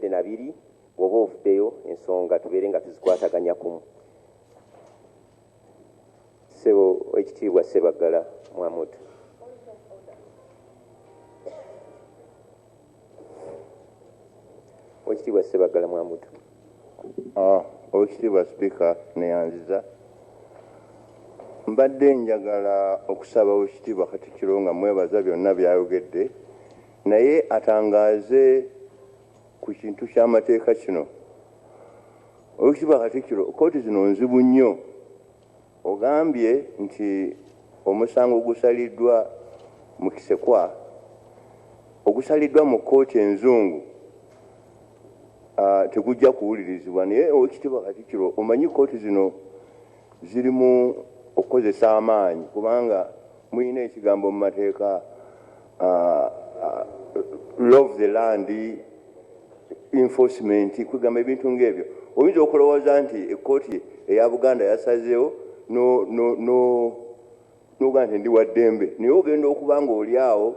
nabiri bw'oba ovuddeyo ensonga tubeere nga tuzikwataganya kumu. Ssebo ekitiibwa Ssebaggala Mwamudu. Ekitiibwa Ssebaggala Mwamudu. Ekitiibwa Sipiika neyanziza. Mbadde njagala okusaba Ekitiibwa Katikkiro nga mwebaza byonna byayogedde naye atangaaze ku kintu ky'amateeka kino. Ekitiibwa Katikkiro, kkooti zino nzibu nnyo. Ogambye nti omusango ogusaliddwa mu Kisekwa ogusaliddwa mu kkooti enzungu tegujja kuwulirizibwa, naye Ekitiibwa Katikkiro omanyi kkooti zino zirimu okukozesa amaanyi kubanga muyina ekigambo mu mateeka law of the land enforcement kugamba ebintu ng'ebyo. Oyinza okulowooza nti ekkooti eya Buganda yasazeewo n'oga nti ndi wa ddembe, naye ogenda okuba nga oli awo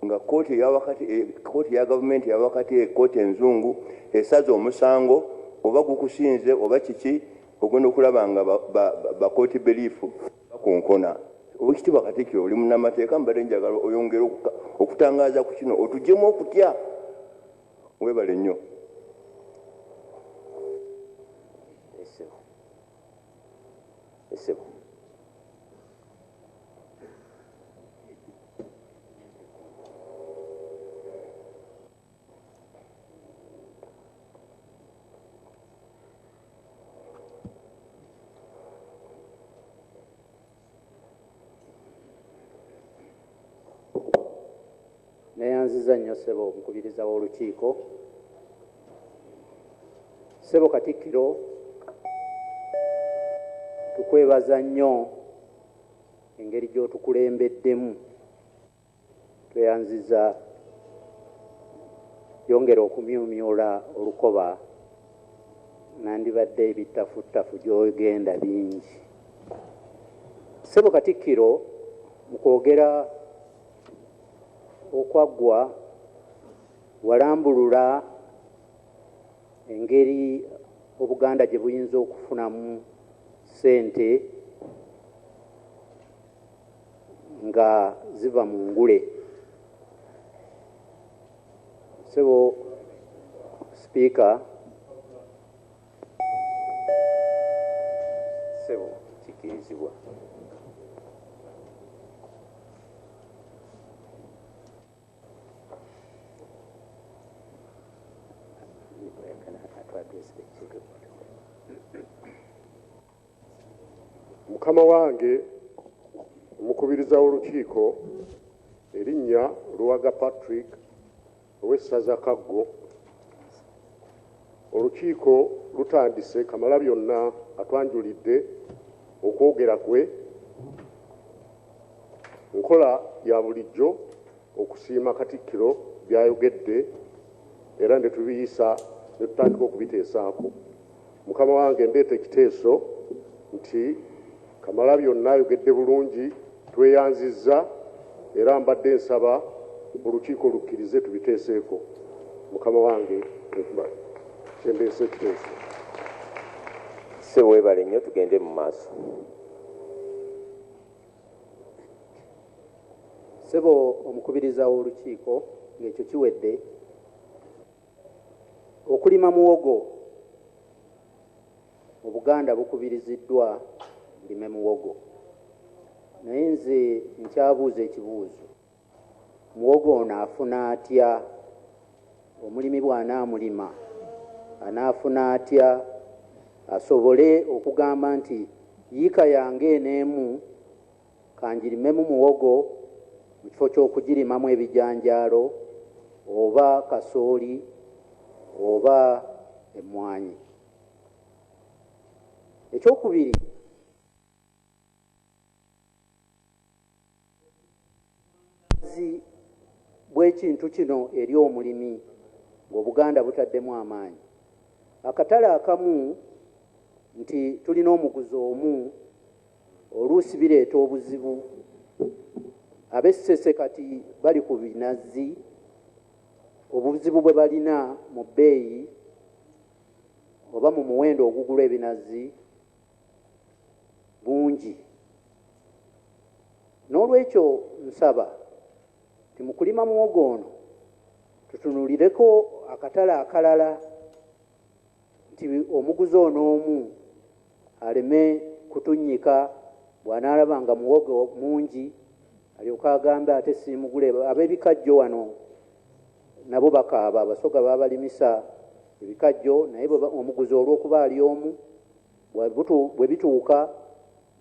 nga kkooti ya gavumenti eya wakati ekkooti enzungu esaza omusango oba gukusinze oba kiki, ogenda okulaba nga bakooti beriifu bakonkona. Ekitiibwa Katikkiro oli munnamateeka, mbadde njagala oyongere okutangaaza ku kino otugyemu okutya. Weebale nnyo. Ssebo. Neyanziza nnyo ssebo omukubiriza w'olukiiko. Ssebo Katikkiro, tukwebaza nnyo engeri gy'otukulembeddemu. Tweyanziza yongera okumyumyula olukoba, nandibadde ebittafuttafu gy'ogenda bingi. Ssebo Katikkiro, mu kwogera okwaggwa walambulula engeri Obuganda gye buyinza okufunamu ssente nga ziva mu ngule. Ssebo Sipiika, Ssebo kikkirizibwa. Mukama wange omukubiriza w'olukiiko erinnya Luwaga Patrick ow'essaza Kaggo, olukiiko lutandise Kamalabyonna atwanjulidde okwogera kwe nkola ya bulijjo okusiima Katikkiro byayogedde era ne tubiyisa ne tutandika okubiteesaako. Mukama wange ndeeta ekiteeso nti Kamalabyonna ayogedde bulungi, tweyanzizza era mbadde nsaba olukiiko lukkirize tubiteeseeko. Mukama wange kyendeese ekiteeso. Ssebo weebale nnyo, tugende mu maaso. ssebo omukubiriza w'olukiiko, ng'ekyo kiwedde, okulima muwogo mu Buganda bukubiriziddwa lime muwogo. Naye nze nkyabuuza ekibuuzo, muwogo ono afuna atya? Omulimi bw'anaamulima anaafuna atya asobole okugamba nti yiika yange eneemu kangirimemu muwogo mu kifo ky'okugirimamu ebijanjaalo oba kasooli oba emmwanyi? Ekyokubiri, bw'ekintu kino eri omulimi ng'Obuganda butaddemu amaanyi. Akatale akamu nti tulina omuguzi omu, oluusi bireeta obuzibu. Ab'Essese kati bali ku binazi obuzibu bwe balina mu bbeeyi oba mu muwendo ogugula ebinazi bungi. N'olwekyo nsaba nti mu kulima muwogo ono tutunulireko akatale akalala, nti omuguzi ono omu aleme kutunnyika bw'anaalaba nga muwogo mungi alyoka agambe ate siimugule. Ab'ebikajjo wano nabo bakaaba, abasoga baabalimisa ebikajjo, naye omuguzi olw'okuba ali omu bwe bituuka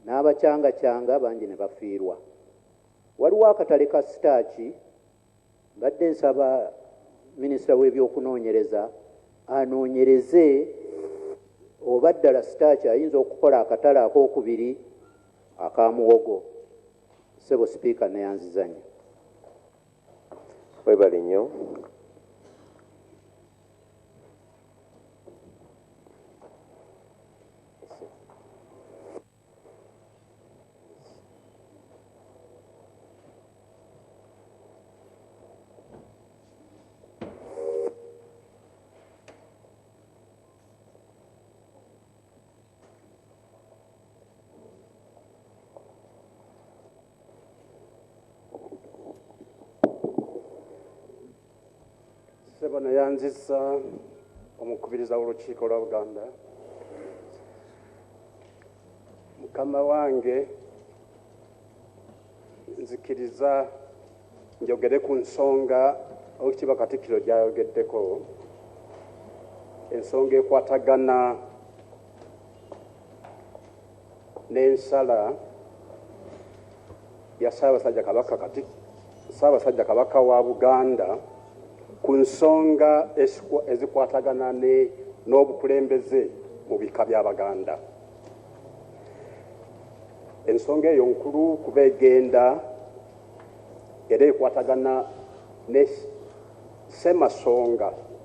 n'abacyangacanga bangi ne bafiirwa. Waliwo akatale ka sitaaki, mbadde nsaba minisita w'ebyokunoonyereza anoonyereze oba ddala sitaaki ayinza okukola akatale ak'okubiri aka muwogo. Ssebo Sipiika neyanziza nnyo. Webale nnyo. Ssebo neyanziza omukubiriza w'olukiiko lwa Buganda. Mukama wange nzikiriza njogere ku nsonga Oweekitiibwa Katikkiro gy'ayogeddeko, ensonga ekwatagana n'ensala ya Ssaabasajja Kabaka wa Buganda ku nsonga ezikwatagana n'obukulembeze mu bika by'Abaganda. Ensonga eyo nkulu kuba egenda era ekwatagana ne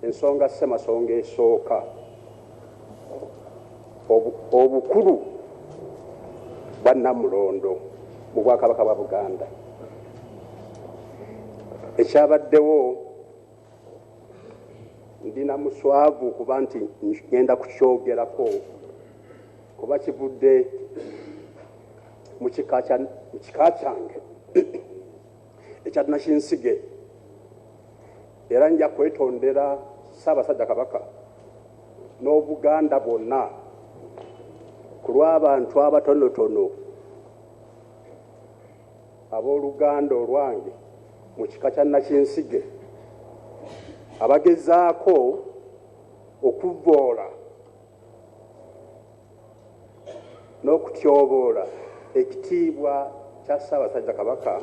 ensonga ssemasonga esooka, obukulu bwa Namulondo mu Bwakabaka bwa Buganda. Ekyabaddewo ndina muswavu kuba nti ngenda kukyogerako kuba kivudde mu kika kyange ekya Nakinsige, era nja kwetondera Ssaabasajja Kabaka n'Obuganda bwonna ku lw'abantu abatonotono ab'oluganda olwange mu kika kya Nakinsige abagezaako okuvvoola n'okutyoboola ekitiibwa kya Ssaabasajja Kabaka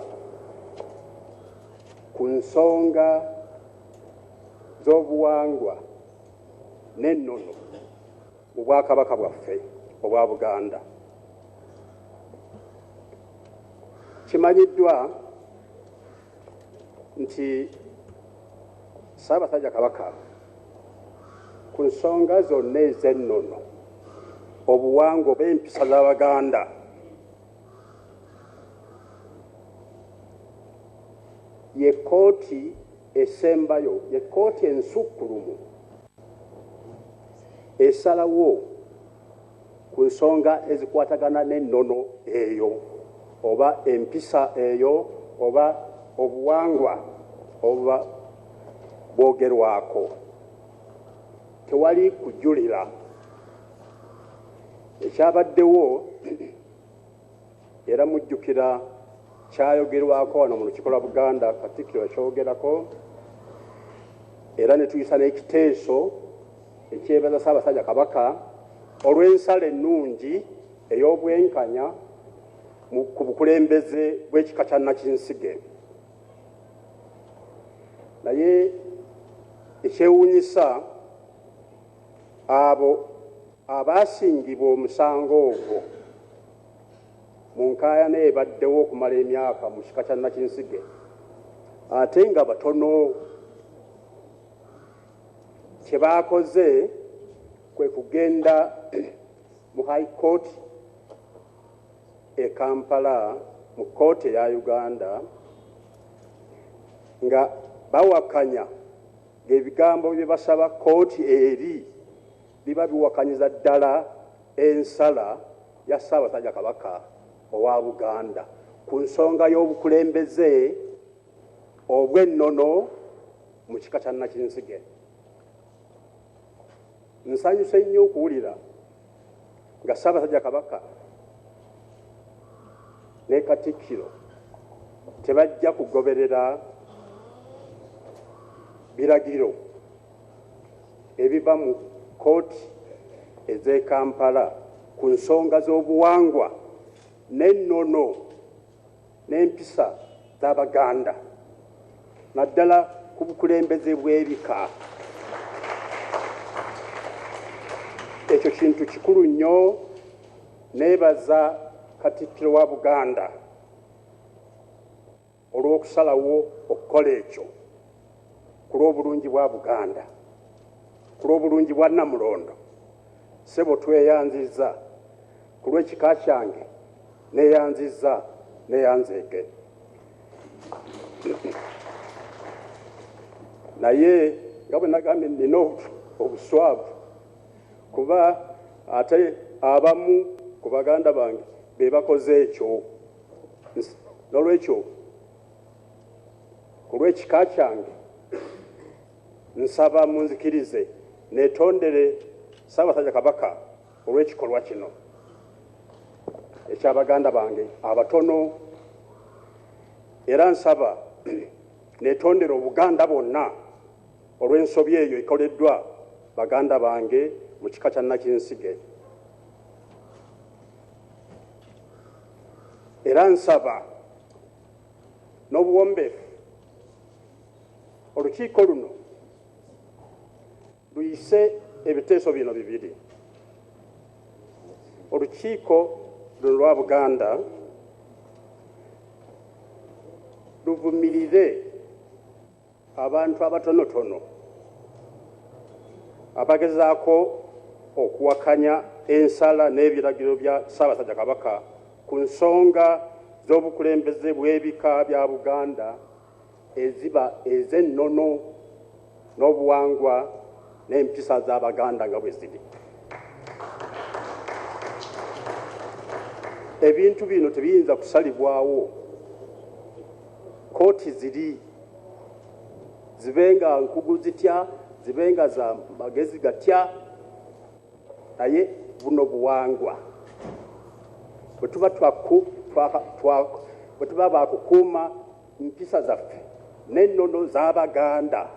ku nsonga z'obuwangwa n'ennono mu Bwakabaka bwaffe obwa Buganda. Kimanyiddwa nti Ssaabasajja Kabaka ku nsonga zonna ez'ennono obuwangwa oba empisa z'Abaganda ye kkooti esembayo, ye kkooti ensukkulumu esalawo ku nsonga ezikwatagana n'ennono eyo oba empisa eyo oba obuwangwa oba bwogerwako. Tewali kujulira. Ekyabaddewo era mujjukira kyayogerwako wano mu lukiiko lwa Buganda, Katikkiro yakyogerako, era ne tuyisa n'ekiteeso ekyebaza Ssaabasajja Kabaka olw'ensala ennungi ey'obwenkanya ku bukulembeze bw'ekika kya Nakinsige. Naye ekyewuunyisa abo abaasingibwa omusango ogwo mu nkaayana ebaddewo okumala emyaka mu kika kya Nakinsige ate nga batono, kye baakoze kwe kugenda mu High Court e Kampala mu kkooti eya Uganda nga bawakanya ng'ebigambo bye basaba kooti eri biba biwakanyiza ddala ensala ya Ssaabasajja Kabaka owa Buganda ku nsonga y'obukulembeze obw'ennono mu kika kya Nakinsige. Nsanyuse nnyo okuwulira nga Ssaabasajja Kabaka ne Katikkiro tebajja kugoberera biragiro ebiva mu kooti ez'e Kampala ku nsonga z'obuwangwa n'ennono n'empisa z'Abaganda naddala ku bukulembeze bw'ebika. Ekyo kintu kikulu nnyo. Neebaza Katikkiro wa Buganda olw'okusalawo okukola ekyo ku lw'obulungi bwa Buganda, ku lw'obulungi bwa Namulondo. Ssebo tweyanzizza ku lw'ekika kyange, neeyanzizza neeyanzeege. Naye nga bwe nagambye nina obuswavu kuba ate abamu ku baganda bange be bakoze ekyo. N'olwekyo ku lw'ekika kyange nsaba munzikirize neetondere Ssaabasajja Kabaka olw'ekikolwa kino eky'Abaganda bange abatono, era nsaba neetondere Obuganda bwonna olw'ensobi eyo ekoleddwa baganda bange mu kika kya Nakinsige. Era nsaba n'obuwombeefu olukiiko luno luyise ebiteeso bino bibiri. Olukiiko luno lwa Buganda luvumirire abantu abatonotono abagezaako okuwakanya ensala n'ebiragiro bya Ssaabasajja Kabaka ku nsonga z'obukulembeze bw'ebika bya Buganda eziba ez'ennono n'obuwangwa n'empisa z'Abaganda nga bwe ziri. Ebintu bino tebiyinza kusalibwawo. Kooti ziri, zibenga nkugu zitya, zibenga za magezi gatya, naye buno buwangwa bwe tuba bakukuuma mpisa zaffe n'ennono z'Abaganda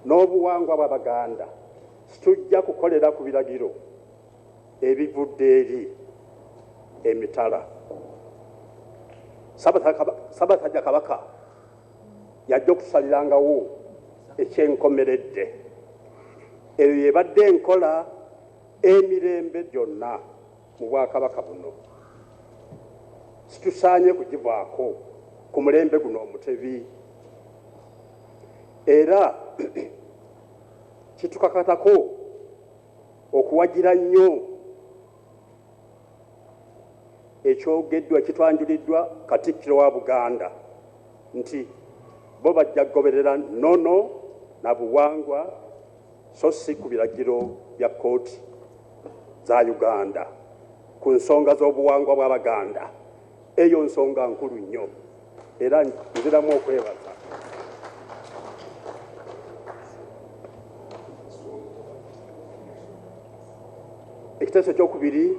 n'obuwangwa bw'Abaganda, situjja kukolera ku biragiro ebivudde eri emitala. Ssaabasajja Kabaka yajja okusalirangawo ekyenkomeredde. Eyo yebadde enkola emirembe gyonna mu Bwakabaka buno. Situsaanye kugivaako ku mulembe guno omutebi. Era kitukakatako okuwagira nnyo ekyogeddwa ekitwanjuliddwa Katikkiro wa Buganda nti bo bajja kugoberera nnono na buwangwa so si ku biragiro bya kooti za Uganda ku nsonga z'obuwangwa bw'Abaganda. Eyo nsonga nkulu nnyo era nziramu okwebaza. Ekiteeso ekyokubiri,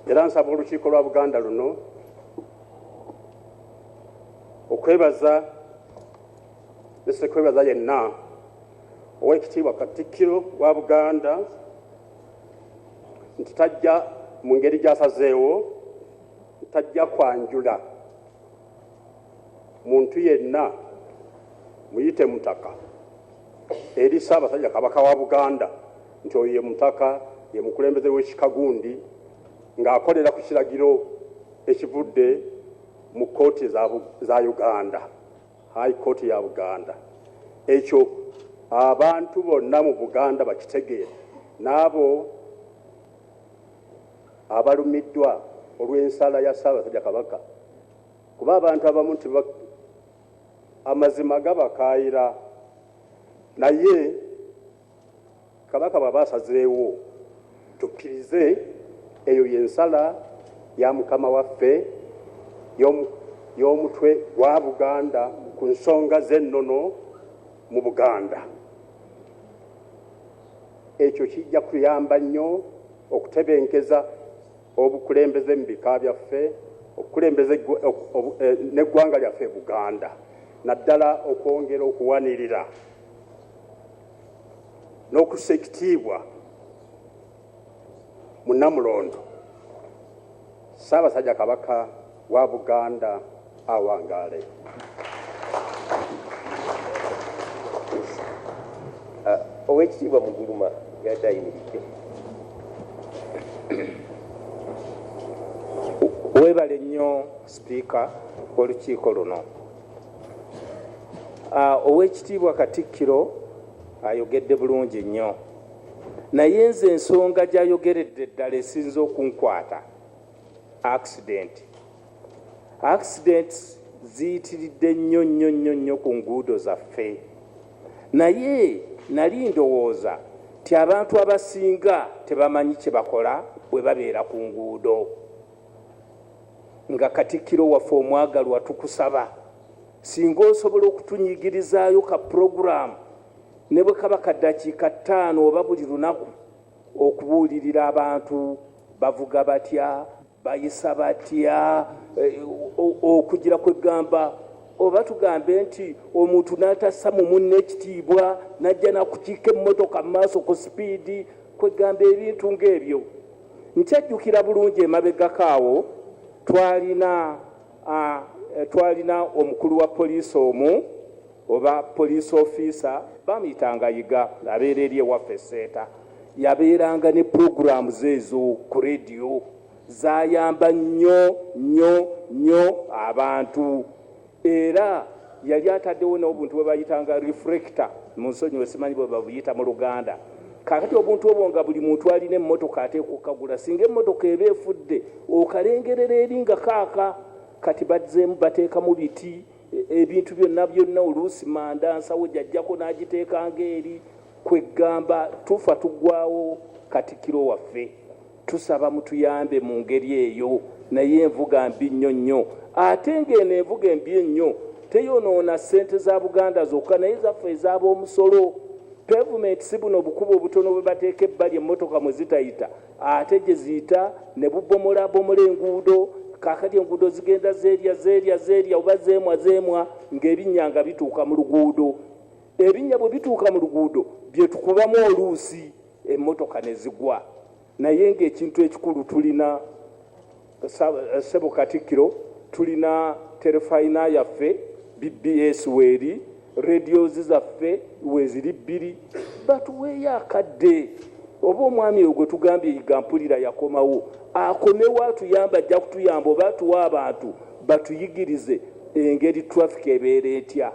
era nsaba olukiiko lwa Buganda luno okwebaza nese kwebaza yenna Oweekitiibwa Katikkiro wa Buganda nti tajja mu ngeri gy'asazeewo, tajja kwanjula muntu yenna muyite mutaka eri Ssaabasajja Kabaka wa Buganda nti oyo ye mutaka, ye mukulembeze w'ekika gundi ng'akolera ku kiragiro ekivudde mu kooti za Uganda, High Court ya Buganda. Ekyo abantu bonna mu Buganda bakitegeere, n'abo abalumiddwa olw'ensala ya Ssaabasajja Kabaka, kuba abantu abamu amazima gabakaayira naye kabaka bw'aba asazireewo tukkirize eyo y'ensala ya mukama waffe y'omutwe gwa Buganda ku nsonga z'ennono mu Buganda. Ekyo kijja kuyamba nnyo okutebenkeza obukulembeze mu bika byaffe, okukulembeza n'eggwanga lyaffe Buganda, naddala okwongera okuwanirira n'okussa ekitiibwa mu Namulondo Ssaabasajja Kabaka wa Buganda awangaale. Oweekitiibwa Muguluma yadde ayimiridde. Weebale nnyo sipiika w'olukiiko luno. Oweekitiibwa Katikkiro ayogedde bulungi nnyo, naye nze ensonga gy'ayogeredde ddala esinze okunkwata accident ziyitiridde nnyo ku nguudo zaffe, naye nali ndowooza ti abantu abasinga tebamanyi kye bakola bwe babeera ku nguudo. Nga Katikkiro waffe omwagalwa tukusaba singa osobola okutunyigirizaayo ka puroguraamu ne bwe kaba ka ddakiika 5 oba buli lunaku okubuulirira abantu bavuga batya, bayisa batya, okugira kwegamba oba tugambe nti omuntu n'atassa mu munne ekitiibwa n'ajja nakukiika emmotoka mu maaso ku sipiidi, kwegamba ebintu ng'ebyo. Nkyajjukira bulungi emabegako awo twalina omukulu wa poliisi omu oba police officer bamuyitanga Yiga, abeera eri ewaffe Seeta, yabeeranga ne programs ezo ku radio, zayamba nnyo abantu, era yali ataddewo n'obuntu bwe bayitanga reflector mu nsonyi wesimanyi bwe babuyita mu Luganda. Kakati obuntu obwo nga buli muntu alina emmotoka ateekwa okukagula, singa emmotoka eba efudde okalengerera eri nga kaaka. Kati bazzeemu bateekamu biti, ebintu byonna oluusi manda nsawo gyajjako n'agiteekanga eri, kwegamba tufa tuggwawo. Katikkiro waffe tusaba mutuyambe mu ngeri eyo, naye envuga mbi nnyo. Ate ng'eno envuga embi ennyo teyonoona ssente za Buganda zokka, naye zaffe ez'ab'omusolo. Pavement si buno obukubo obutono bwe bateeka ebbali emmotoka mwe zitayita, ate gye ziyita ne bubomola enguudo. Kakati enguudo zigenda zeerya oba zeemwa ng'ebinnya nga bituuka mu luguudo. Ebinnya bwe bituuka mu luguudo bye tukubamu oluusi emmotoka ne zigwa. Naye ng'ekintu ekikulu tulina Ssebo Katikkiro, tulina terefayina yaffe BBS weeri, radios zaffe weeziri 2, batuweeyo akadde. Oba omwami oyo gwe tugambye yiga mpulira yakomawo, akomewo atuyamba, ajja kutuyamba oba atuwa abantu batuyigirize engeri traffic ebeera etya.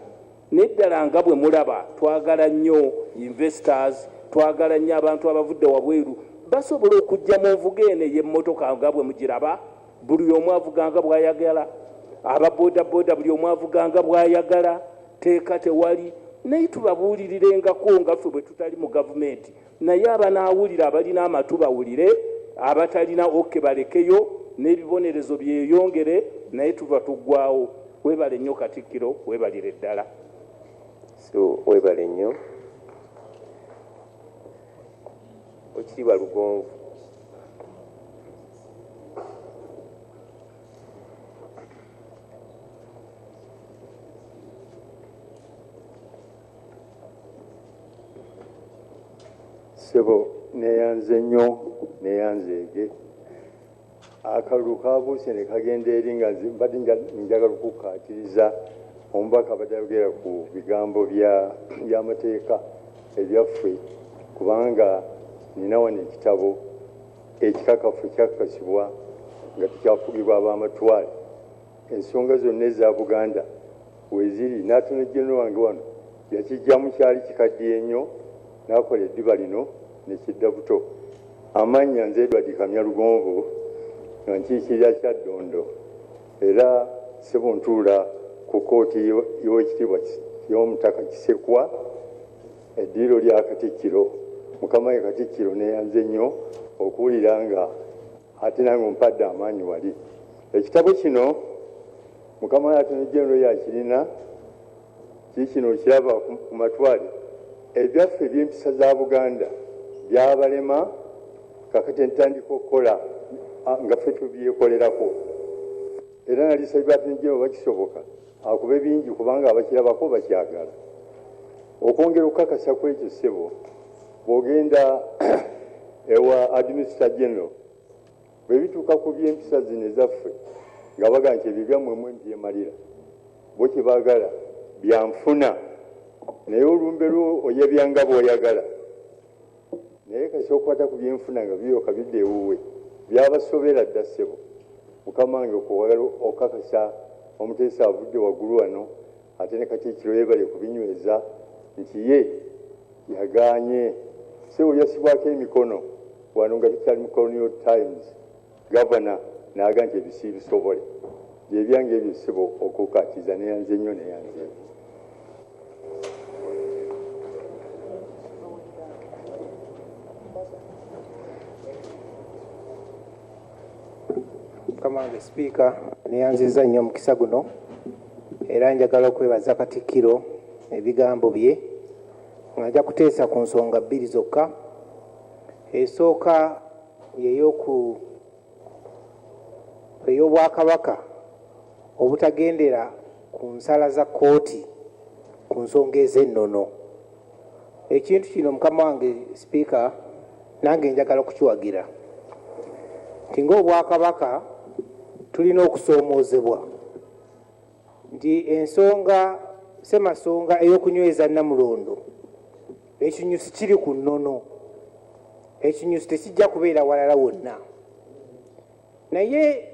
Neddala nga bwe mulaba twagala nnyo investors, twagala nnyo abantu abavudde wabweru basobola okujja mu nvuga eno ey'emmotoka nga bwe mugiraba, buli omu avuganga bw'ayagala, aba bodaboda buli omu avuganga bw'ayagala, teeka tewali. Naye tubabuulirirengako nga ffe bwe tutali mu gavumenti, naye abanaawulira abalina amatu bawulire, abatalina okke balekeyo, n'ebibonerezo byeyongere, naye tuva tuggwawo. Weebale nnyo Katikkiro, weebalire ddala. So weebale nnyo. Oweekitiibwa Lugonvu. Ssebo neeyanze nnyo, neeyanzeege. Akalulu kabuuse ne kagenda eri nga mbadde njagala okukkaatiriza omubaka badayogera ku bigambo by'amateeka ebyaffe, kubanga nina wano ekitabo ekikakafu kyakakasibwa nga tekyafugibwa ab'amatwale. Ensonga zonna eza Buganda weeziri, n'atono jjeno wange wano yakijjamu kyali kikaddiye nnyo, n'akola eddiba lino nekidda buto. Amannya nze Edward Kamya Lugonvu nga nkiikirira kya Ddondo, era Ssebo ntuula ku kooti y'owekitiibwa y'omutaka Kisekwa eddiiro lya Katikkiro. Mukama we Katikkiro neeyanze nnyo okuwulira nga ate nange ompadde amaanyi wali. Ekitabo kino Mukama we Attorney General yakirina kikino okiraba ku matwale ebyaffe eby'empisa za Buganda byabalema kakati ntandika okukola nga ffe tubyekolerako. Era nalisabye Attorney General bakisoboka akube bingi kubanga abakirabako bakyagala. Okwongera okukakasa kwekyo ssebo bw'ogenda ewa Administrator General bwe bituuka ku by'empisa zino ezaffe nga baga nti ebyo byammwe mbyemalira bo kye baagala byanfuna naye olumbe lwo oyebyanga bw'oyagala naye kasi okukwata ku byenfuna nga byoka bidde ewuwe byabasobera dda ssebo. Mukama wange okuwagala okukakasa omuteesa avudde waggulu wano ate ne Katikkiro yeebale kubinyweza nti ye yagaanye ssebo yasibwako emikono wano nga tukyali mu Colonial Times Governor n'aga nti ebisibisobole byebyange ebyo ssebo okukatiza neyanze nnyo neyanze. Mukama wange Sipiika neyanziza nnyo omukisa guno era njagala okwebaza Katikkiro ebigambo bye nga nja kuteesa ku nsonga bbiri zokka. Esooka ey'Obwakabaka obutagendera ku nsala za kkooti ku nsonga ez'ennono. Ekintu kino Mukama wange Sipiika nange njagala okukiwagira nti ng'Obwakabaka tulina okusoomoozebwa nti ensonga Ssemasonga ey'okunyweza Namulondo ekinyusi kiri ku nnono. Ekinyusi tekijja kubeera walala wonna. Naye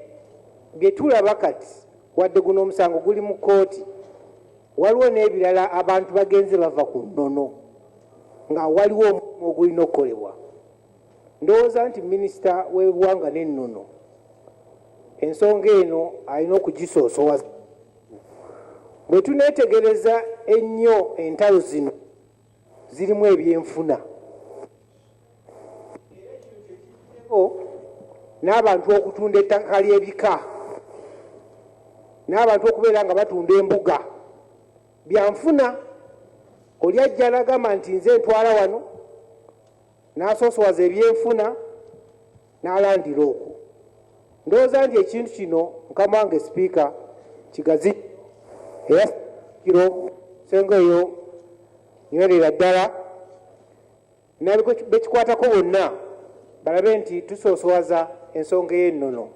bye tulaba kati wadde guno omusango guli mu kkooti waliwo n'ebirala abantu bagenze bava ku nnono nga waliwo omulimu ogulina okukolebwa. Ndowooza nti minisita w'ebuwanga n'ennono ensonga eno alina okugisoosowaza. Bwe tuneetegereza ennyo entalo zino zirimu ebyenfuna n'abantu okutunda ettaka ly'ebika n'abantu okubeera nga batunda embuga byanfuna. Oli ajja n'agamba nti nze ntwala wano n'asoosowaza ebyenfuna n'alandira okwo. Ndowooza nti ekintu kino Mukama wange Sipiika kigazi era kiro senga eyo nywerera ddala bekikwatako bonna balabe nti tusoosowaza ensonga ey'ennono.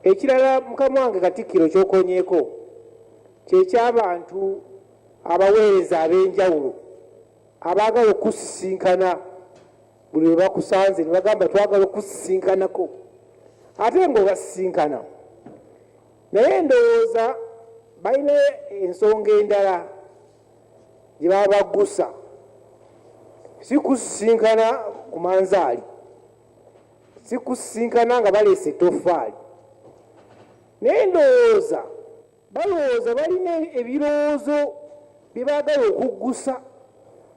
Ekirala Mukama wange Katikkiro kyokonyeeko kyeky'abantu abaweereza ab'enjawulo abaagala okusisinkana buli lwe bakusanze ne bagamba twagala okusisinkanako ate ng'obasisinkana naye ndowooza balina ensonga endala gye baba baggusa si kusisinkana ku manzaali si kusisinkana nga baleese ettoffaali naye ndowooza balowooza balina ebirowoozo bye baagala okuggusa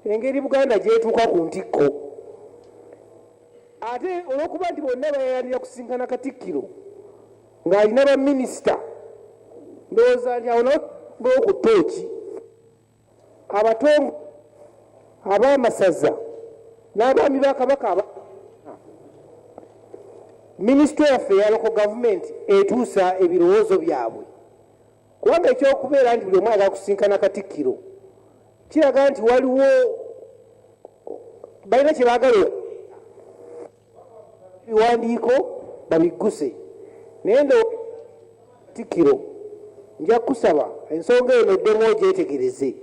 engeri Buganda gyetuuka ku ntikko. Ate olw'okuba nti bonna bayalanira kusinkana Katikkiro ng'alina baminisita ndowooza nti awo nawo ku ttooki abatongo ab'amasaza n'abaami ba Kabaka minisitule yaffe ya local government etuusa ebirowoozo byabwe kubanga ekyokubeera nti buli omu ayagala kusinkana Katikkiro kiraga nti waliwo balina kye baagala ebiwandiiko babigguse. Naye ndo Katikkiro nja kusaba ensonga eno eddemu ogyetegereze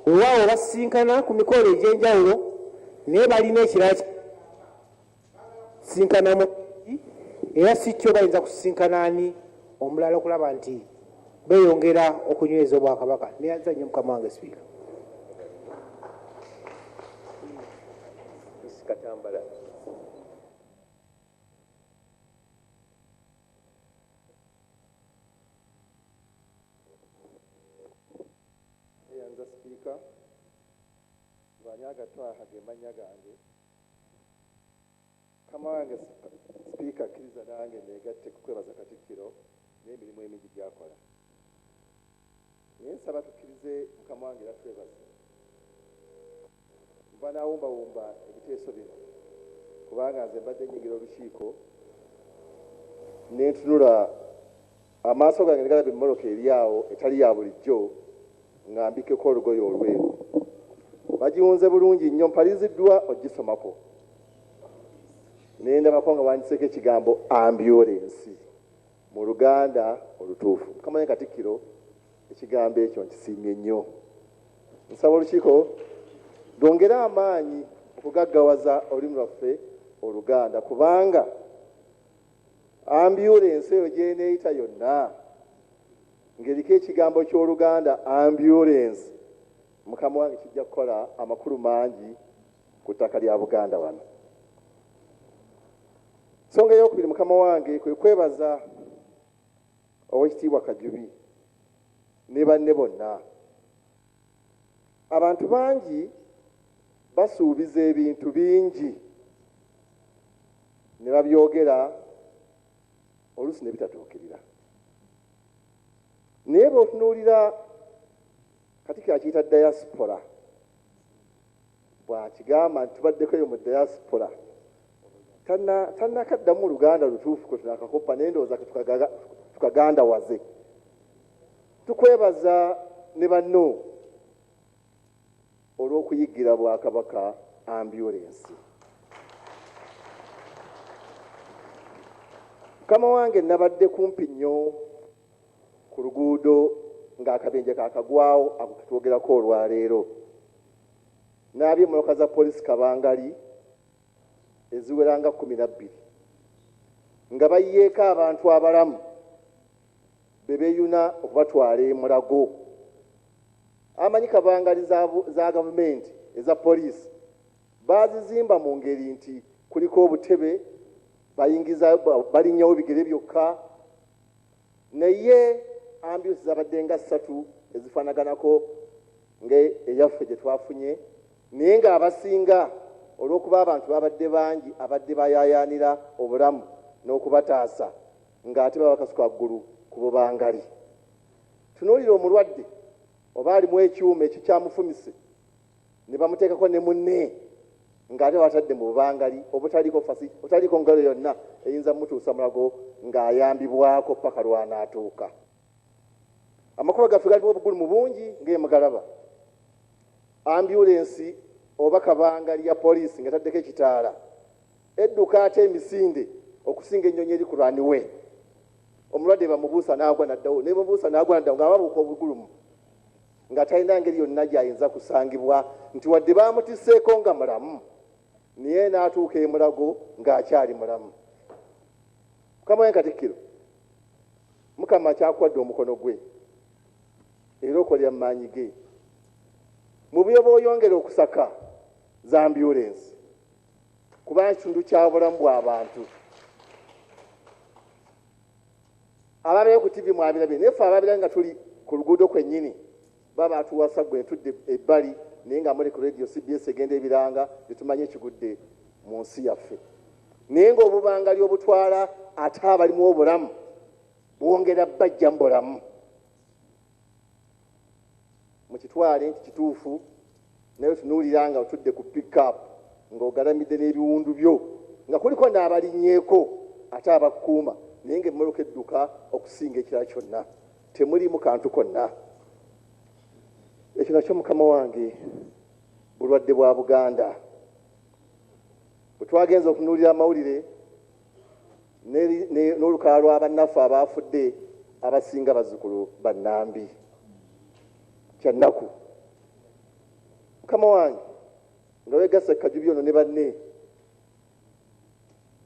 olwawo basisinkana ku mikolo egy'enjawulo naye balina ekirala sisinkanamu era si kyo bayinza kusisinkana ani omulala okulaba nti beeyongera okunyweza Obwakabaka. Neyanza nnyo Mukama wange Sipiika. Katambala. Nyaga Twaha ge manya gange kama wange speaker kiriza nange negatte kukwebaza Katikkiro n'emirimu emingi gyakola naye nsaba tukkirize mukama wange era twebaze mba nawumbawumba ebiteeso bino kubanga nze mbadde nyingira olukiiko nentunula amaaso gange negalaba emmoloka eri awo etali ya bulijjo nga mbikeko olugoye olweru bagiwunze bulungi nnyo mpaliziddwa ogisomako nendabako nga wandiseko ekigambo ambulance mu Luganda olutuufu Mukama Katikkiro ekigambo ekyo nkisiimye nnyo nsaba olukiiko lwongere amaanyi okugaggawaza olulimi lwaffe Oluganda kubanga ambulance eyo gyeneeyita yonna ng'eriko ekigambo ky'Oluganda ambulance Mukama wange kijja kukola amakulu mangi ku ttaka lya Buganda wano. Nsonga eyokubiri Mukama wange kwe kwebaza Oweekitiibwa Kajubi ne banne bonna. Abantu bangi basuubiza ebintu bingi ne babyogera oluusi ne bitatuukirira. Naye bw'otunuulira Katikkiro akiyita diaspora bw'akigamba nti tubaddeko eyo mu diaspora tannakaddamu Luganda lutuufu kwe tunakakoppa naye ndowooza tukagandawaze. Tukwebaza ne banno olw'okuyiggira Bwakabaka ambulance. Mukama wange nabadde kumpi nnyo ku luguudo ng'akabenje kaakagwawo ako ketwogerako olwaleero. Naabye emmoloka za poliisi Kabangali eziwera nga 12 nga bayiyeeko abantu abalamu be beeyuna okubatwala e Mulago. Amanyi Kabangali za gavumenti eza poliisi baazizimba mu ngeri nti kuliko obutebe bayingiza balinnyawo bigere byokka naye ambulance zabadde nga 3 ezifaanaganako ng'eyaffe gye twafunye naye ng'abasinga olw'okuba abantu babadde bangi abadde bayaayaanira obulamu n'okubataasa ng'ate babakasuka ggulu ku Bubangali. Tunuulira omulwadde oba alimu ekyuma ekyo kyamufumise ne bamuteekako ne munne ng'ate batadde mu Bubangali obutaliko ngalo yonna eyinza mutuusa Mulago ng'ayambibwako paka lw'anaatuuka. Amakuba gaffe galimu obugulimu bungi ng'emugalaba. Ambulance oba Kabangali ya poliisi nga taddeko ekitaala edduka ate emisinde okusinga ennyonyi eri ku lwaniwe. Omulwadde bamubuusa n'agwa naddawo ne bamubuusa n'agwa naddawo nga babuuka obugulumu nga talina ngeri yonna gy'ayinza kusangibwa nti wadde baamutisseeko nga mulamu naye n'atuuka e Mulago ng'akyali mulamu. Mukama Katikkiro Mukama akyakuwadde omukono gwe era okolera mu maanyi ge mu byo bw'oyongera okusaka za ambulance kubanga kitundu kya bulamu bw'abantu. Ababeeyo ku TV mwabirabye naye ffe ababira nga tuli ku luguudo kwennyini baba atuwasa gwe ntudde ebbali naye nga muli ku radio CBS egenda ebiranga tetumanye ekigudde mu nsi yaffe naye ng'obubangali obutwala ate abalimu obulamu bwongera bajja mu bulamu. Mukitwale nti kituufu naye tunuulira nga otudde ku pick-up ng'ogalamidde n'ebiwundu byo nga kuliko n'abalinnyeeko ate abakuuma naye ng'emmoloka edduka okusinga ekirala kyonna temuliimu kantu konna. Ekyo nakyo Mukama wange bulwadde bwa Buganda. Bwe twagenza okunuulira amawulire n'olukalala lwa bannaffe abaafudde abasinga bazzukulu bannambi kyannaku. Mukama wange nga weegasa Kajubi ono ne banne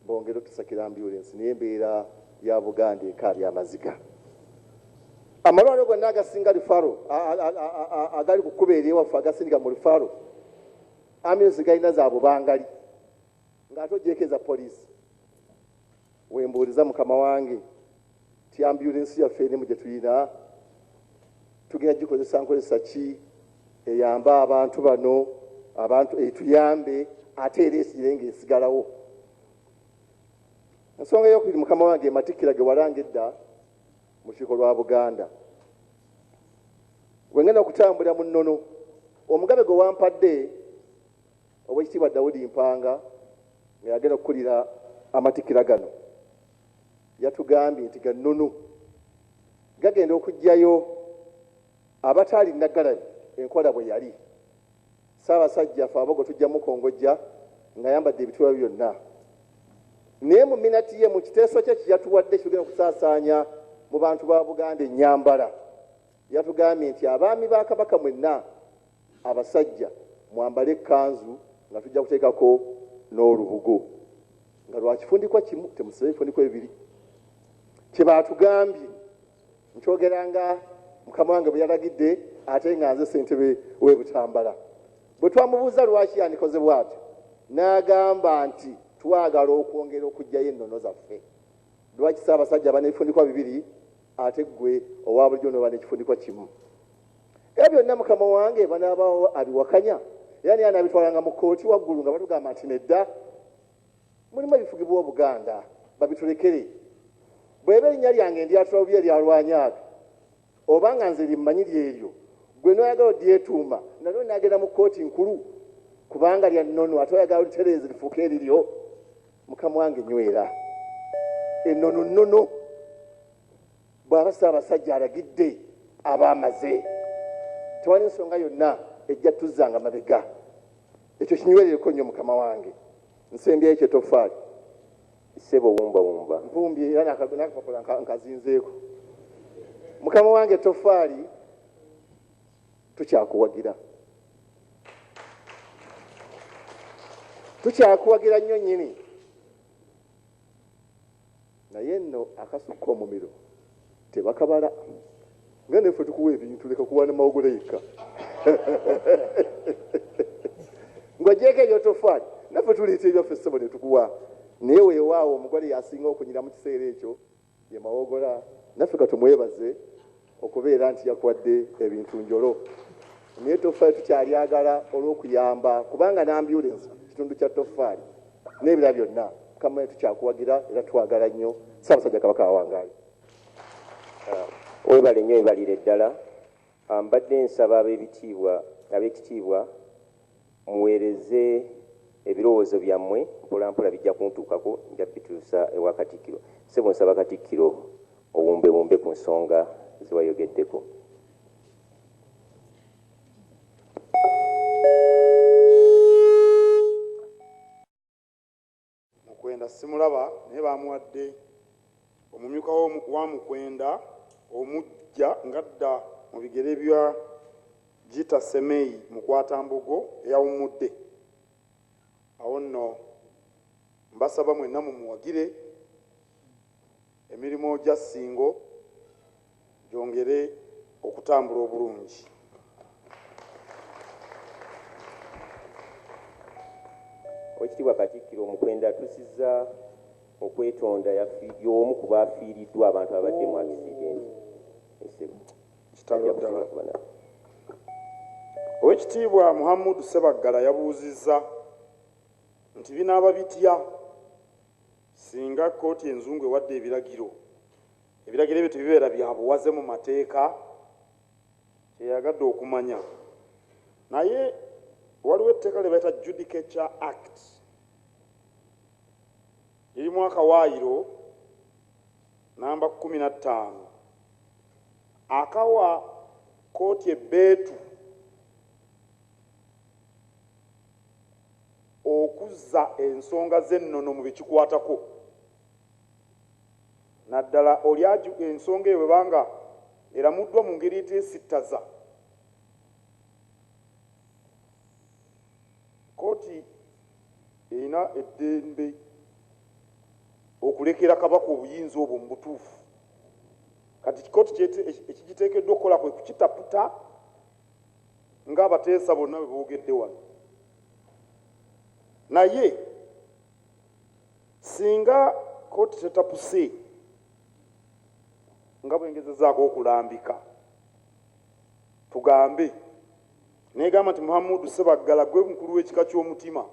bongera otusakira ambulance naye embeera ya Buganda ekaabya amaziga. Amalwaliro gonna agasinga lifaro agali ku kkubo eryewaffe agasinga mu lifaro ambulance galina za Bubangali ng'ate ogyeko eza poliisi. Wembuuliza Mukama wange ti ambulance yaffe enimu gye tulina tugenda gikozesa nkozesa ki eyamba abantu bano abantu etuyambe ate era esire ng'esigalawo. Ensonga eyokubiri mukama wange Matikkira ge walanga edda mu lukiiko lwa Buganda. Bwe ngenda okutambulira mu nnono, omugabe gwe wampadde Oweekitiibwa Daudi Mpanga nga yagenda okukulira amatikkira gano, yatugambye nti ga nnono gagenda okuggyayo abataali Nnaggalabi enkola bwe yali. Ssaabasajja ffe Abogo tujja mukongojja nga yambadde ebituba byonna. Naye mu minati ye mu kiteeso kye kyeyatuwadde kigenda okusaasaanya mu bantu ba Buganda ennyambala, yatugambye nti abaami ba Kabaka mwenna abasajja mwambale ekkanzu nga tujja kuteekako n'olubugo nga lwakifundikwa kimu, temusibe ebifundikwa ebibiri. Kye baatugambye nkyogeranga mukama wange bwe yalagidde ate nga nze ssentebe w'e Butambala. Bwe twamubuuza lwaki yandikoze bw'atyo, n'agamba nti twagala okwongera okuggyayo ennono zaffe. Lwaki Ssaabasajja aba n'ebifundikwa bibiri ate ggwe owa bulijjo n'oba n'ekifundikwa kimu? Ebyo byonna mukama wange banaabaawo abiwakanya, era naye anaabitwalanga mu kkooti waggulu nga batugamba nti nedda, mulimu ebifugibwa Obuganda, babitulekere. Bw'eba erinnya lyange ndyatula bubi eryalwanyaga, oba nga nze limmanyiri eryo, gwe n'oyagala odyetuuma nalyo naagenda mu kkooti nkulu kubanga lya nnono, ate oyagala olitereeze lifuuke eriryo. Mukama wange nywera ennono nnono. Bw'aba Ssaabasajja alagidde aba amaze, tewali nsonga yonna ejja tuzzanga mabega. Ekyo kinywerereko nnyo mukama wange. Nsembyayo kyetoffaali Ssebo wumba nvumbye era n'akapapula nkazinzeeko. Mukama wange toffaali tukyakuwagira, tukyakuwagira nnyo nnyini. Naye nno akasukka omumiro tebakabala nga neffe tukuwa ebintu, leka kuwa namawogole yekka ng'ogyeko ebyo toffaali naffe tuleeta ebyaffe ssebo ne tukuwa. Naye weewaawo omugole yasinga okunyira mu kiseera ekyo ye mawogola, naffe katumwebaze okubeera nti yakuwadde ebintu njolo. Naye toffaali tukyalyagala olw'okuyamba, kubanga n'ambyulensi kitundu kya toffaali n'ebira byonna. Mukama tukyakuwagira era twagala nnyo. Ssaabasajja Kabaka awangaale. Webale nnyo, ebalire ddala. Mbadde nsaba ab'ekitiibwa muweereze ebirowoozo byammwe, mpola mpola bijja kuntuukako, nja bituusa ewa Katikkiro. Ssebo nsaba Katikkiro obumbebumbe ku nsonga zewayogeddeko. Mukwenda simulaba naye bamuwadde omumyuka wa Mukwenda omujja ngadda mu bigere bya Gita Semeyi Mukwatambogo eyawummudde. Awo nno mbasaba mwenna mumuwagire emirimu gya Ssingo gyongere okutambula obulungi. Oweekitiibwa Katikkiro, Mukwenda atusizza okwetonda y'omu ku baafiiriddwa abantu abadde mu akisidenti. Oweekitiibwa Muhammad Ssebaggala yabuuzizza nti binaaba bitya singa kkooti enzungu ewadde ebiragiro ebyo tebibeera bya buwaze mu mateeka. Kyeyagadde okumanya naye waliwo etteeka lye bayita Judicature Act irimu akawaayiro namba 15 akawa kkooti ebbeetu okuzza ensonga z'ennono mu bikikwatako. Naddala oli ensonga eyo bwebanga eramuddwa mu ngeri eteesittaza, kkooti erina eddembe okulekera Kabaka obuyinza obwo mu butuufu. Kati kkooti ekigiteekeddwa okukola kwe kukitaputa ng'abateesa bonna bwe boogedde wano. Naye singa kkooti tetapuse nga bwengezezaako okulambika, tugambe negamba nti Muhammadu Ssebaggala gwe mukulu w'ekika ky'omutima.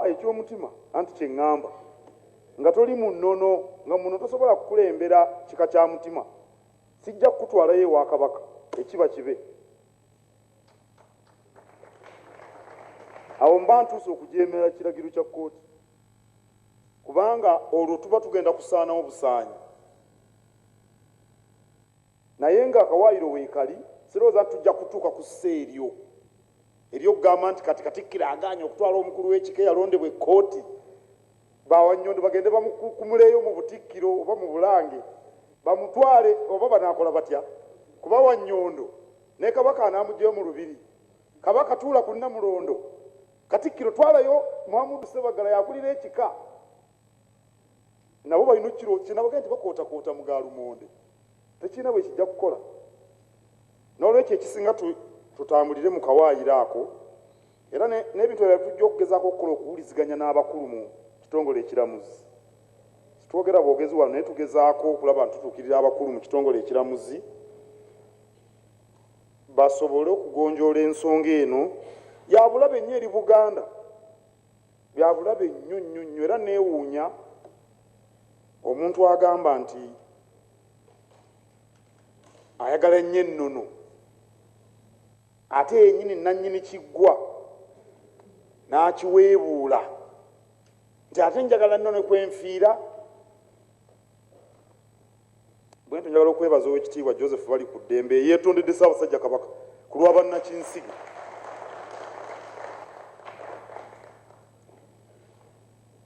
Ekyomutima anti kye ŋŋamba nga toli mu nnono nga muno tosobola kukulembera kika kya mutima, sijja kukutwalayo ewa Kabaka ekiba kibe. Awo mba ntuuse okujeemera kiragiro kya kkooti, kubanga olwo tuba tugenda kusaanawo busaanyi. Naye ng'akawaayiro weekali sirowooza tujja kutuuka ku sseeryo eryokugamba nti kati Katikkiro agaanye okutwala omukulu w'ekika eyalondebwa ekkooti, Bawannyondo bagende bamukumuleeyo mu Butikkiro oba mu Bulange bamutwale, oba banaakola batya? Kuba Wannyondo ne Kabaka anaamuggyayo mu Lubiri. Kabaka tuula ku Namulondo, Katikkiro twalayo Muhammadu Ssebaggala yakulira ekika. Nabo balina kiro kinabagenda nti bakootakoota mu Gaalumonde, tekirina bwe kijja kukola. N'olwekyo ekisinga tutambulire mu kawaayiro ako, era n'ebintu ebyo tujja okugezaako okukola okuwuliziganya n'abakulu mu kitongole ekiramuzi. Twogera bwogezi wano naye tugezaako okulaba nti tutuukirira abakulu mu kitongole ekiramuzi basobole okugonjoola ensonga eno ya bulabe nnyo eri Buganda, bya bulabe nnyo nnyo nnyo. Era neewuunya omuntu agamba nti ayagala nnyo ennono ate yennyini nannyini kiggwa n'akiweebuula nti ate njagala nnono kwenfiira. Bwentyo njagala okwebaza Oweekitiibwa Joseph bali ku ddembe yeetondedde Ssaabasajja Kabaka ku lwa bannakinsigi.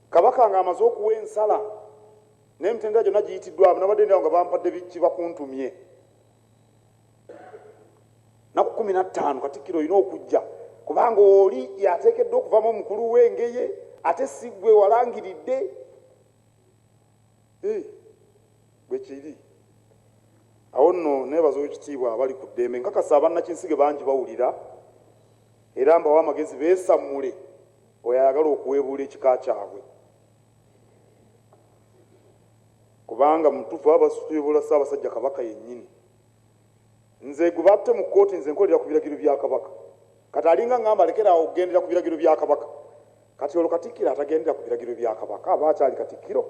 Kabaka ng'amaze okuwa ensala n'emitendera gyonna giyitiddwamu n'abaddendawo nga bampadde kibakuntumye naku 15 Katikkiro olina okujja, kubanga oli yateekeddwa okuvamu omukulu w'engeye ate si gwe walangiridde. Bwe kiri awo nno neebaza Oweekitiibwa abali ku ddembe, nkakasa abannakinsige bangi bawulira era mbawa amagezi beesammule oyo ayagala okuweebuula ekika kyabwe, kubanga mutuufu baba basuubula Ssaabasajja Kabaka yennyini. Nze gwe batte mu kkooti nze nkolera ku biragiro bya Kabaka, kati alinga ngamba lekeraawo okugendera ku biragiro bya Kabaka. Kati olwo Katikkiro atagendera ku biragiro bya Kabaka aba akyali Katikkiro?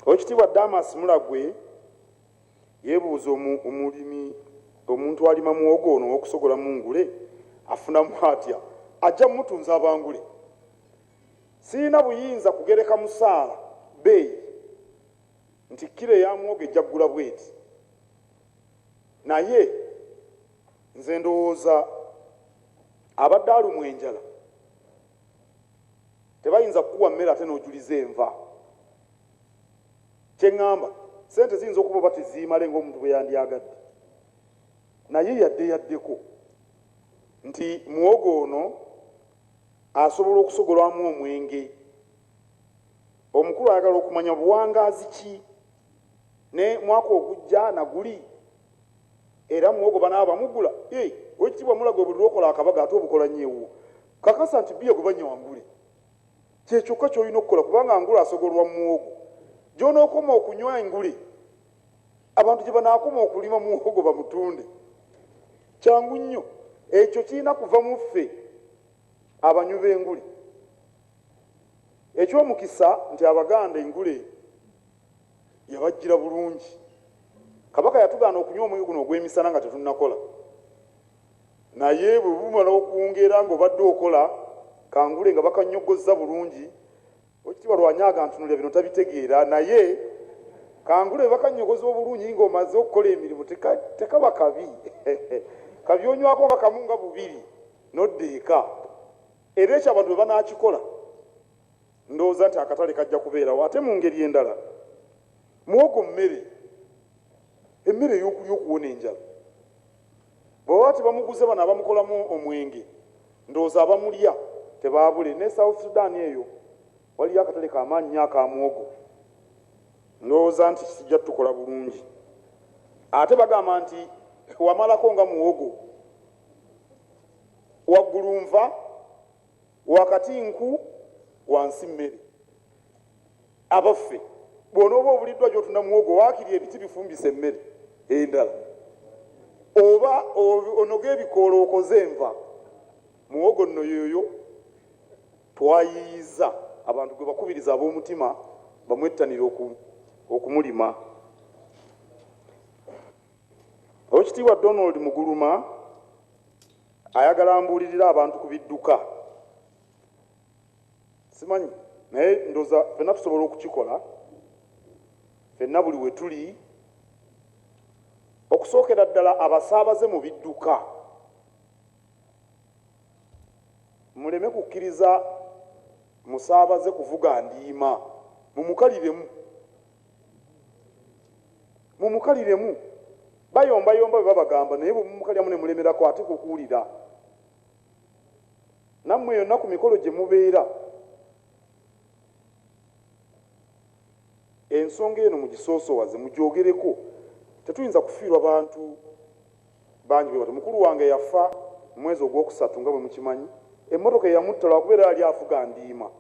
Oweekitiibwa Damas Mulagwe yeebuuza omuntu alima muwogo ono w'okusogola mu ngule afunamu atya? Ajja mmutunza abangule. Siina buyinza kugereka musaala bbeeyi nti kilo ya muwogo ejja kugula bweti, naye nze ndowooza abadde alumwa enjala tebayinza kukuwa mmere ate n'ojuliza enva. Kye ŋŋamba sente ziyinza okuba oba teziimale ng'omuntu bwe yandyagadde, naye yaddeko nti muwogo ono asobola okusogolwamu omwenge. Omukulu ayagala okumanya buwangaazi ki ne mwaka ogujja naguli era muwogo banaaba bamugula. Oweekitiibwa Mulagwe buli lwokola akabaga ate obukola nnyo kakasa nti bbiya gwe banywa ngule kyekyokka ky'olina okukola, kubanga ngule asogolwa mu muwogo. Gy'onookoma okunywa engule abantu gye banaakoma okulima muwogo bamutunde kyangu nnyo. Ekyo kirina kuva mu ffe abanywi b'engule. Ekyomukisa nti Abaganda engule yabajjira bulungi. Kabaka yatugaana okunywa omwenge guno ogw'emisana nga tetunnakola, naye bwe bumala okuwungeera ng'obadde okola kangule nga bakanyogozza bulungi. Oweekitiibwa Lwanyaga ntunulira bino tabitegeera, naye kangule bakanyogoza obulungi ng'omaze okukola emirimu tekaba kabi. Kabyonywako nga kamu nga bubiri n'oddeeka. Era ekyo abantu bwe banaakikola ndowooza nti akatale kajja kubeerawo. Ate mu ngeri endala muwogo emmere ey'okulya okuwona enjala. Bw'oba tebamuguze bano abamukolamu omwenge ndowooza abamulya tebaabule. Ne South Sudan eyo waliyo akatale k'amaanyi nnyo aka muwogo, ndowooza nti kijja tukola bulungi. Ate bagamba nti wamalako nga muwogo waggulu nva wakati nku wansi mmere. Abaffe bw'onooba obuliddwa gy'otunda muwogo waakiri ebiti bifumbisa emmere endala oba onoga ebikoola okoze enva muwogo nno yoyo twayiyiza abantu gwe bakubiriza ab'omutima bamwettanire okumulima. Oweekitiibwa Donald Muguluma ayagala mbuulirira abantu ku bidduka. Simanyi naye ndooza ffenna tusobola okukikola ffenna buli we tuli, okusookera ddala abasaabaze mu bidduka muleme kukkiriza musaabaze kuvuga ndiima, mumukaliremu bayombayomba bwe babagamba naye bwe mumukalyamu ne mulemerako ate kukuwulira nammwe yonna ku mikolo gye mubeera. Ensonga eno mugisoosowaze mugyogereko, tetuyinza kufiirwa bantu bangi bwe bati. Mukulu wange yafa mu mwezi ogwokusatu nga bwe mukimanyi, emmotoka eyamutta lwakubeera yali avuga ndiima,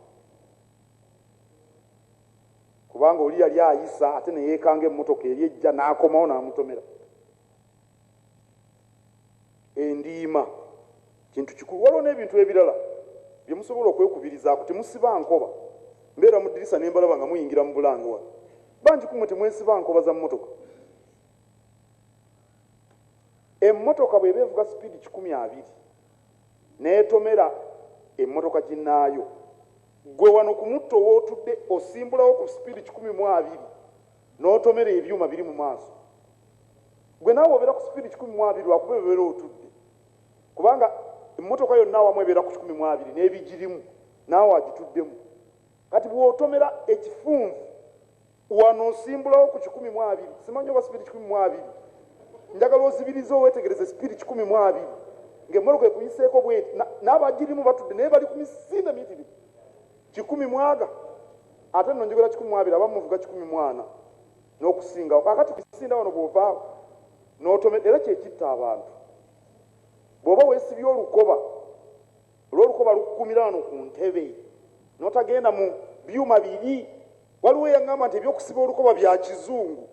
kubanga oli yali ayisa ate ne yeekanga emmotoka eri ejja n'akomawo n'amutomera. Endiima kintu kikulu. Waliwo n'ebintu ebirala bye musobola okwekubirizaako. Temusiba nkoba, mbeera mu ddirisa ne mbalaba nga muyingira mu bulange wano, bangi kumwe temwesiba nkoba za mmotoka. Emmotoka bw'eba evuga sipiidi 120 n'etomera emmotoka ginnaayo, gwe wano ku mutto w'otudde osimbulawo ku sipiidi 120 n'otomera ebyuma biri mu maaso, gwe naawe obeera ku sipiidi 120 lwakuba ebeera otudde, kubanga emmotoka yonna awamu ebeera ku 120 n'ebigirimu naawe agituddemu. Kati bw'otomera ekifunvu wano osimbulawo ku 120, simanyi oba sipiidi 120, njagala ozibirize oweetegereze sipiidi 120 ng'emmotoka ekuyiseeko bweti n'abagirimu batudde naye bali ku misinde miyitirivu 100 ate nno njogera 120 abamu muvuga 140 n'okusingawo. Kakati kusinda wano bw'ovaawo n'otomera, era kyekitta abantu. Bw'oba weesibye olukoba olw'olukoba lukukumira wano ku ntebe n'otagenda mu byuma biri, waliwo yaŋŋamba nti ebyokusiba olukoba bya kizungu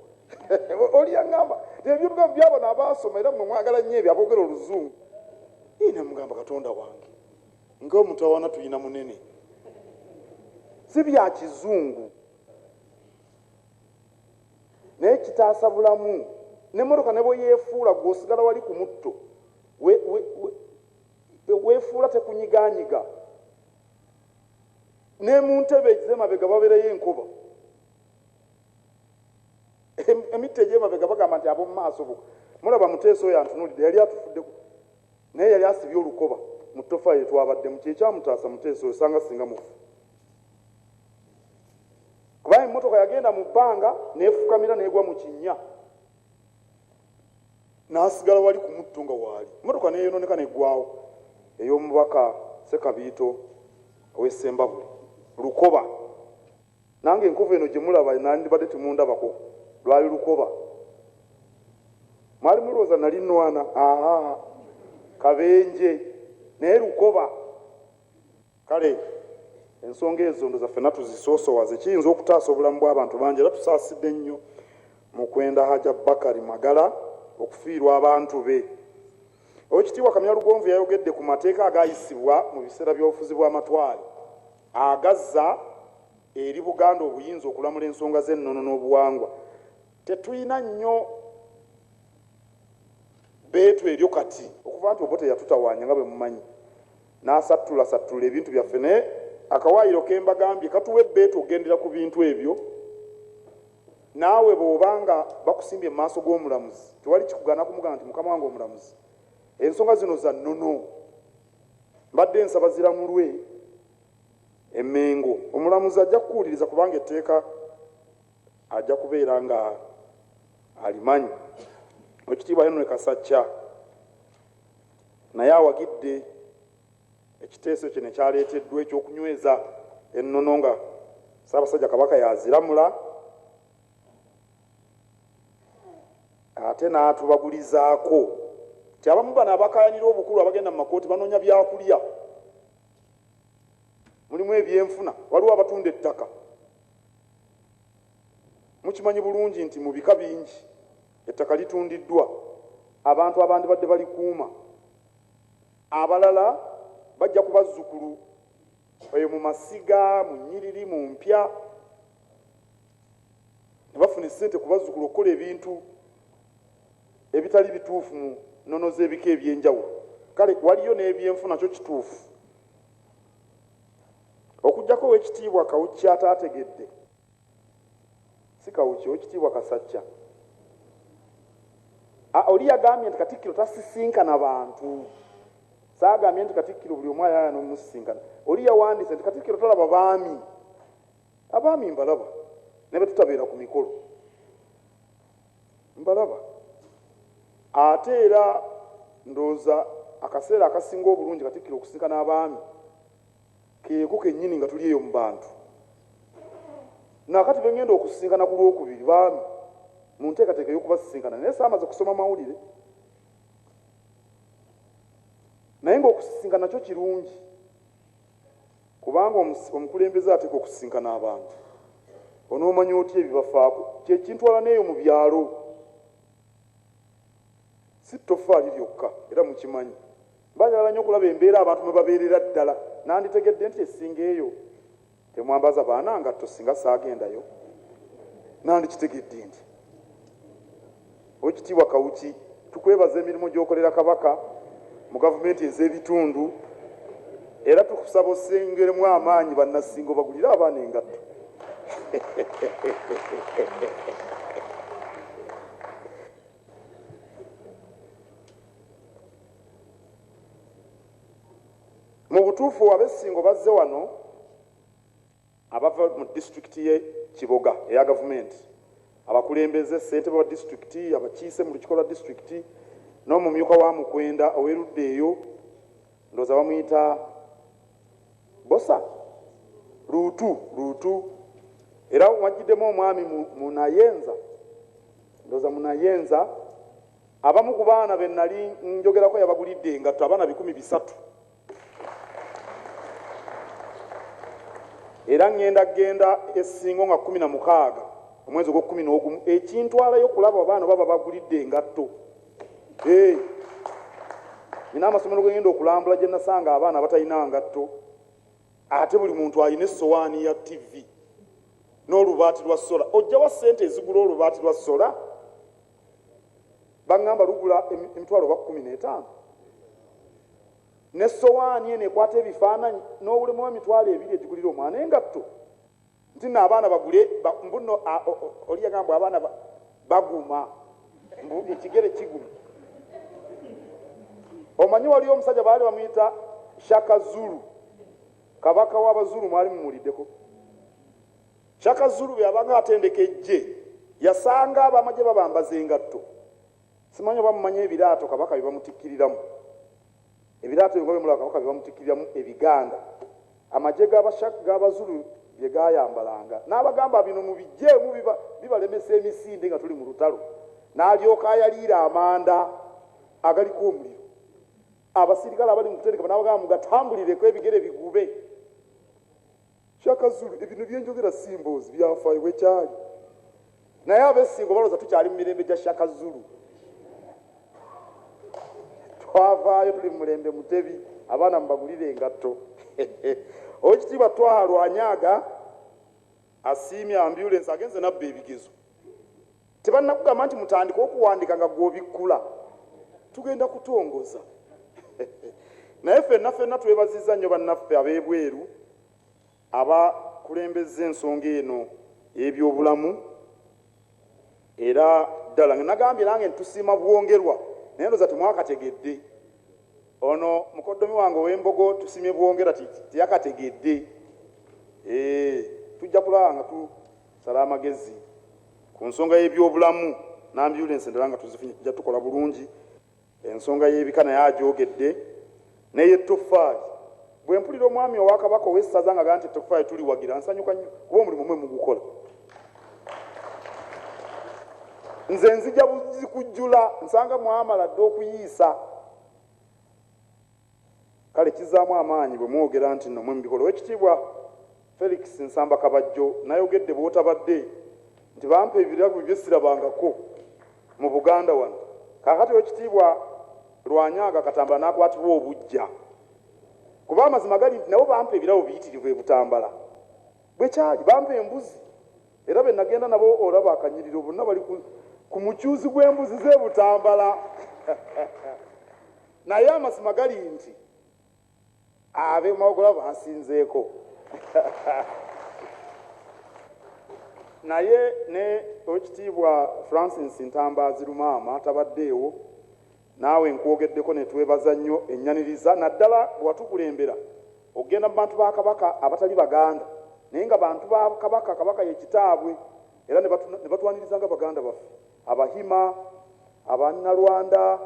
oli yaŋŋamba tebyuga byabona abaasoma era mmwe mwagala nnyo ebyo aboogera oluzungu. Ne mugamba Katonda wange ng'omutawaana tuyina munene, si bya kizungu naye kitaasa bulamu. N'emmotoka ne bwe yeefuula gw'osigala wali ku mutto weefuula tekunyiganyiga, ne mu ntebe ez'emabega babeerayo enkoba, emitte egy'emabega bagamba nti ab'omu maaso bo mulaba Muteesa oyo antunuulidde yali atufuddeku naye yali asibye olukoba mu ttofaayi etwabaddemu. Kyekyamutaasa Muteesa oyo sanga singa mufu, kubanga emmotoka yagenda mu bbanga n'efukamira n'egwa mu kinnya n'asigala wali ku mutto nga waali. Emmotoka neeyonooneka n'eggwawo. Ey'omubaka Sekabiito ow'Essembabule lukoba. Nange enkovu eno gye mulaba nandibadde temundabako, lwali lukoba. Mwali mulowooza nali nnwana kabenje naye lukoba. Kale ensonga ezo ndoza ffenna tuzisoosowaze, kiyinza okutaasa obulamu bw'abantu bangi. Era tusaasidde nnyo mu kwenda Hajja Bakari Magala okufiirwa abantu be. Oweekitiibwa Kamya Lugonvu yayogedde ku mateeka agayisibwa mu biseera by'obufuzi bw'amatwale agazza eri Buganda obuyinza okulamula ensonga z'ennono n'obuwangwa. Tetuyina nnyo beetu eryo kati okuva nti Obote yatutawaanya nga bwe mumanyi n'asattula ebintu byaffe, naye akawaayiro ke mbagambye katuwa ebbeetu ogendera ku bintu ebyo. Naawe bw'obanga bakusimbye mu maaso g'omulamuzi tewali kikugaana kumugamba nti mukama wange omulamuzi, ensonga zino za nnono, mbadde nsaba ziramulwe Emmengo. Omulamuzi ajja kukuwuliriza kubanga etteeka ajja kubeera nga alimanyi. Oweekitiibwa Henry Kasacca naye awagidde ekiteeso kye ne kyaleeteddwa ekyokunyweza ennono nga Ssaabasajja Kabaka yaziramula, ate n'atubagulizaako nti abamu bano abakayanira obukulu abagenda mu makooti banoonya byakulya, mulimu ebyenfuna, waliwo abatunda ettaka. mukimanyi bulungi nti mu bika bingi ettaka litundiddwa abantu abandi badde balikuuma abalala bajja ku bazzukulu eyo mu masiga mu nnyiriri mu mpya ne bafuna essente ku bazzukulu okukola ebintu ebitali bituufu mu nnono z'ebika ebyenjawulo kale waliyo n'ebyenfuna kyo kituufu okugjako owekitiibwa Kawuki ataategedde si Kawuki owekitiibwa Kasajja oli yagambye nti Katikkiro tasisinkana bantu saagambye nti Katikkiro buli omu ayaya n'omusisinkana oli yawandiise nti Katikkiro talaba abaami mbalaba ne betutabeera ku mikolo mbalaba ate era ndowooza akaseera akasinga obulungi Katikkiro okusisinkana abaami keeko kennyini nga tuli eyo mu bantu nakati bengenda okusisinkana ku lwokubiri baami mu nteekateeka y'okubasisinkana naye saamaze kusoma mawulire naye ng'okusisinkana kyo kirungi kubanga omukulembeze ateeka okusisinkana abantu onoomanya otya ebibafaako kyekintwala n'eyo mu byalo si ttofaali lyokka era mukimanyi banjagala nnyo okulaba embeera abantu mwe babeerera ddala nanditegedde nti esinga eyo temwambaza baana ngatto singa saagendayo nandikitegedde nti Oweekitiibwa Kawuki tukwebaza emirimu gy'okolera Kabaka mu gavumenti ez'ebitundu era tukusaba osengeremu amaanyi bannasingo bagulire abaana engatto mu butuufu ab'essingo bazze wano abava mu disitulikiti y'e Kiboga eya gavumenti abakulembeze ssentebe wa disitulikiti abakiise mu lukiiko lwa disitulikiti n'omumyuka wa Mukwenda ow'erudda eyo ndowooza bamuyita Bosa Luutu era wajjiddemu omwami Munayenza ndowooza Munayenza abamu ku baana be nali njogerako yabagulidde engatto abaana 300 era ngenda essingo nga 16 omwezi ogw'11 ekintwalayo okulaba abaana baba bagulidde engatto nina amasomero gengenda okulambula gye nasanga abaana batalina ngatto ate buli muntu alina essowaani ya TV n'olubaati lwa sola ojjawa ssente ezigula olubaati lwa sola baŋŋamba lugula emitwalo 15 n'essowaani eno ekwata ebifaananyi n'obulemu emitwalo 2 egigulira omwana engatto nti nno abaana bagule mbuno oli yagamba abaana baguma ekigere kiguma omanyi waliyo omusajja baali bamuyita Shaka Zulu kabaka w'Abazulu mwali mumuliddeko Shaka Zulu bwe yabanga atendeka ejje yasanga abamagye babambaza engatto simanyi bamumanya ebiraato kabaka bye bamutikkiriramu ebiraato ebyo bye mulaba kabaka bye bamutikkiriramu ebiganda amagye g'Abazulu bye gaayambalanga n'abagamba bino mubijjeemu bibalemesa emisinde nga tuli mu lutalo n'alyoka ayaliira amanda agaliko omuliro abasirikale abali mu kutendeka n'abagamba mugatambulireko ebigere bigube Shaka Zulu ebino byenjogera simboozi byafaayo bwekyali naye ab'essingo balooza tukyali mu mirembe gya Shaka Zulu twavaayo tuli mu mulembe mutebi abaana mubagulire engatto Oweekitiibwa Twaha Lwanyaga asiimye ambulensi agenze nabba ebigezo tebannakugamba nti mutandika okuwandika nga gw'obikkula tugenda kutongoza naye ffenna twebazizza nnyo bannaffe ab'ebweru abakulembeza ensonga eno y'ebyobulamu era ddala nagambye nange ntusiima bwongerwa naye ndowooza temwakategedde ono mukoddomi wange ow'embogo tusimye bwongera tiyakategedde tujja kulaba nga tusala amagezi ku nsonga y'ebyobulamu n'ambulensi endala nga tujja tukola bulungi ensonga y'ebika naye agyogedde n'ey'ettoffaali bwe mpulira omwami ow'Akabaka ow'essaza nga nti ettoffaali tuliwagira nsanyuka nnyo kuba omulimu mwe mugukola nze nzija buzikujjula nsanga mwamala dde okuyiisa kale kizaamu amaanyi bwe mwogera nti nno mwe mubikola. Oweekitiibwa Felix Nsamba Kabajjo nayogedde bw'otabadde nti bampa ebirago byesirabangako mu Buganda wano. Kakati Oweekitiibwa Lwanyaga Katambala n'akwatibwa obujja kuba amazima gali nti nabo bampa ebirabo biyitirivu e Butambala bwe kyali bampa embuzi era be nagenda nabo olaba akanyiriro bonna bali ku mukyuzi gw'embuzi z'e Butambala naye amazima gali nti abe magola bansinzeeko naye ne Oweekitiibwa Francis Ntambazi Lumaama tabaddeewo naawe nkwogeddeko ne twebaza nnyo ennyaniriza naddala bwatukulembera ogenda mu bantu ba Kabaka abatali Baganda naye nga bantu ba Kabaka, Kabaka ye kitaabwe era ne batwaniriza nga Baganda baffe Abahima, Abannalwanda,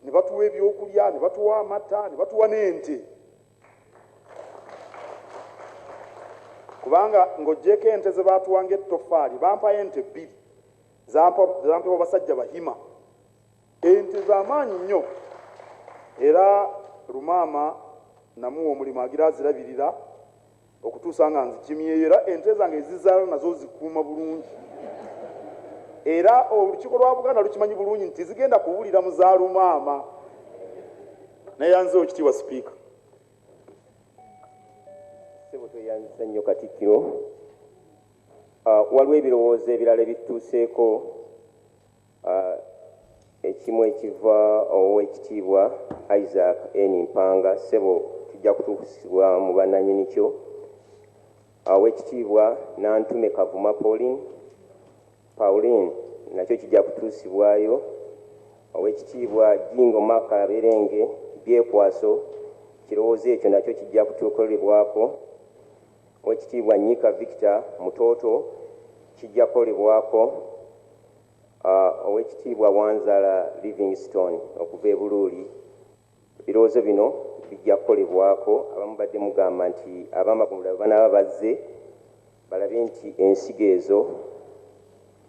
ne batuwa ebyokulya, ne batuwa amata, ne batuwa n'ente. Kubanga ng'oggyeko ente ze baatuwanga ettoffaali bampa ente 2 zampebwa basajja Bahima, ente z'amaanyi nnyo era Lumaama namuwa omulimu agira azirabirira okutuusa nga nzikimyeyo era ente zange ezizaala nazo zikuuma bulungi era olukiiko lwa Buganda lukimanyi bulungi nti zigenda kuwulira mu za Lumaama naye nze Oweekitiibwa Sipiika Ssebo tweyanzisa nnyo Katikkiro. Waliwo ebirowoozo ebirala ebitutuuseeko ekimu ekiva Oweekitiibwa Isaac N. Mpanga. Ssebo tujja kutuusibwa mu bannannyini kyo. Oweekitiibwa Nantume Kavuma Pauline nakyo kijja kutuusibwayo. Oweekitiibwa Jingo Maka Berenge Byekwaso kirowoozo ekyo nakyo kijja kutuukolebwako. Oweekitiibwa Nyika Victor Mutoto kijja kukolebwako. Oweekitiibwa Wanzala Livingstone okuva e Buluuli. Ebirowoozo bino bijja kukolebwako. Abamu badde mugamba nti ab'amagumula banaaba bazze balabe nti ensigo ezo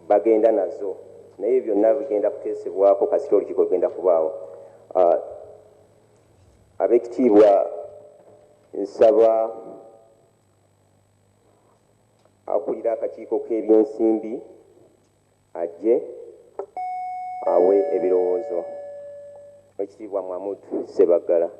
bagenda nazo naye byonna bigenda kuteesebwako kasita olukiiko lugenda kubaawo. Abeekitiibwa nsaba akulira akakiiko k'ebyensimbi ajje awe ebirowoozo. Oweekitiibwa Mahmood Ssebaggala.